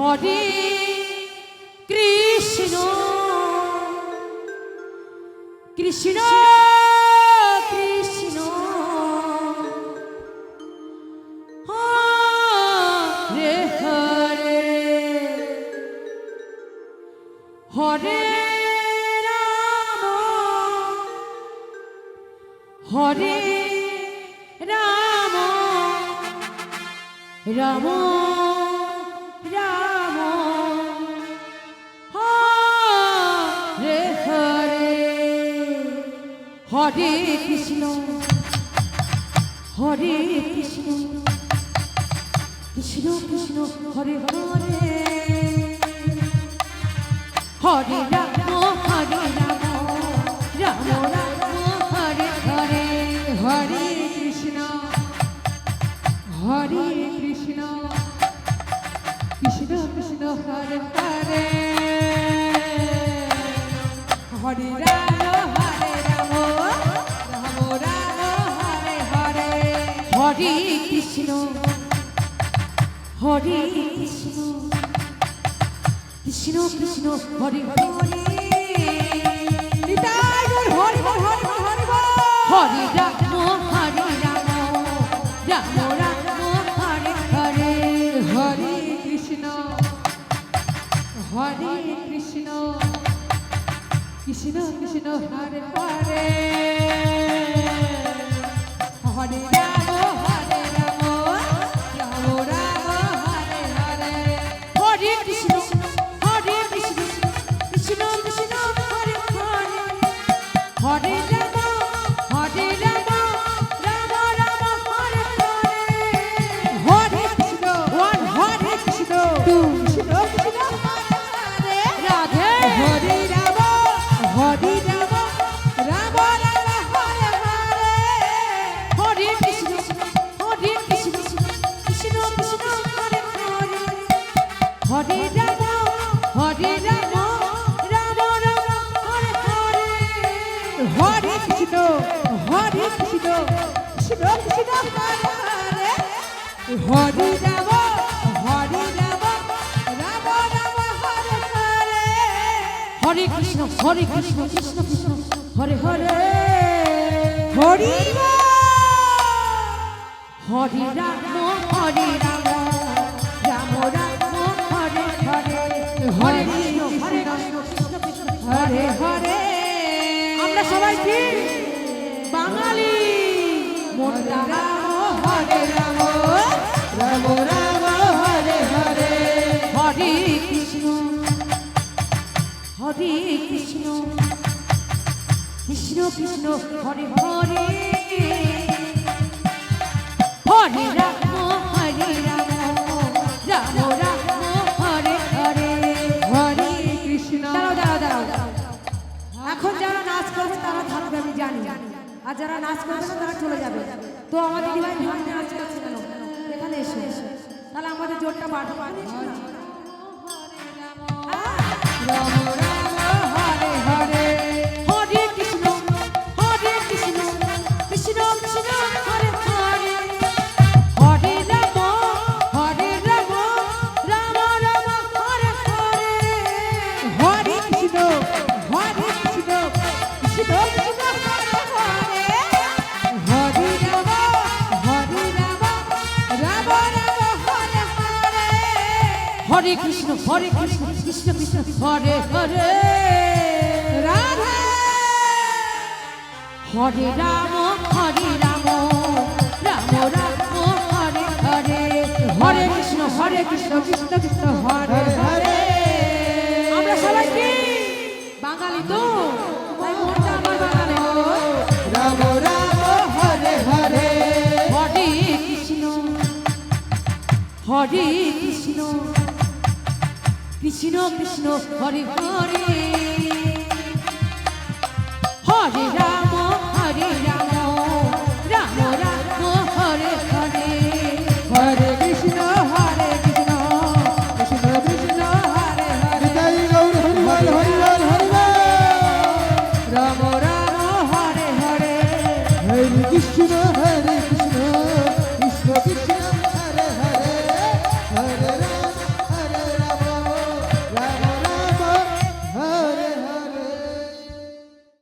হরে কৃষ্ণ কৃষ্ণ কৃষ্ণ হরে হরে হরে রাম হরে রাম রাম রাম হরে হরে হরে কৃষ্ণ হরে কৃষ্ণ কৃষ্ণ কৃষ্ণ হরে হরে হরে রাম হরে রাম রাম রাম হরে হরে হরে কৃষ্ণ হরে কৃষ্ণ কৃষ্ণ কৃষ্ণ হরে হরে হরে রাম হরে রাম রাম রাম হরে হরে হরে কৃষ্ণ হরে কৃষ্ণ কৃষ্ণ কৃষ্ণ হরে হরে নিতাই গৌর হরে হরে হরে হরে রাম হরে রাম রাম রাম হরে হরে হরে কৃষ্ণ হরে কৃষ্ণ কৃষ্ণ কৃষ্ণ হরে হরে হরে রাম হরে রাম রাম রাম হরে হরে হরে কৃষ্ণ হরে কৃষ্ণ কৃষ্ণ কৃষ্ণ হরে হরে হরে রাম হরে রাম রাম রাম হরে হরে হরে কৃষ্ণ হরে কৃষ্ণ কৃষ্ণ কৃষ্ণ হরে হরে রাধে হরে রাম হরে রাম রাম রাম হরে হরে হরে কৃষ্ণ কৃষ্ণ কৃষ্ণ কৃষ্ণ হরে হরে হরে রাম হরে রাম রাম রাম হরে হরে হরে কৃষ্ণ কৃষ্ণ কৃষ্ণ হরে হরে হরে রাম হরে রাম রাম রাম হরে হরে হরে কৃষ্ণ কৃষ্ণ কৃষ্ণ হরে হরে হরি হরে রাম হরে রাম রাম রাম হরে হরে হরে কৃষ্ণ কৃষ্ণ হরে হরে আমরা সবাই কি বাঙালি মোরা রাম হরে রাম রাম রাম হরে হরে হরে কৃষ্ণ কৃষ্ণ কৃষ্ণ হরে হরে হরে রাম হরে রাম রাম রাম হরে হরে হরে কৃষ্ণ দাঁড়াও এখন যারা নাচ করবে তারা থাকবে আমি জানি আর যারা নাচ করবে না তারা চলে যাবে তো আমাদের দিদিভাই ভাই নাচ করছে কেন এখানে এসে তাহলে আমাদের জোরটা বাড়তে পারবে রাম রাম হরে হরে হরে কৃষ্ণ কৃষ্ণ কৃষ্ণ হরে হরে হরে রাম রাম রাম হরে হরে হরে কৃষ্ণ কৃষ্ণ কৃষ্ণ হরে হরে হরে রাম রাম রাম হরে হরে হরে কৃষ্ণ কৃষ্ণ কৃষ্ণ হরে হরে রাধে হরে রাম রাম রাম হরে হরে হরে কৃষ্ণ কৃষ্ণ কৃষ্ণ হরে হরে আমরা সবাই কি বাঙালি তো তাই মনটা আমার বাঙালি রাম রাম হরে হরে হরে কৃষ্ণ কৃষ্ণ কৃষ্ণ হরে হরে হরে রাম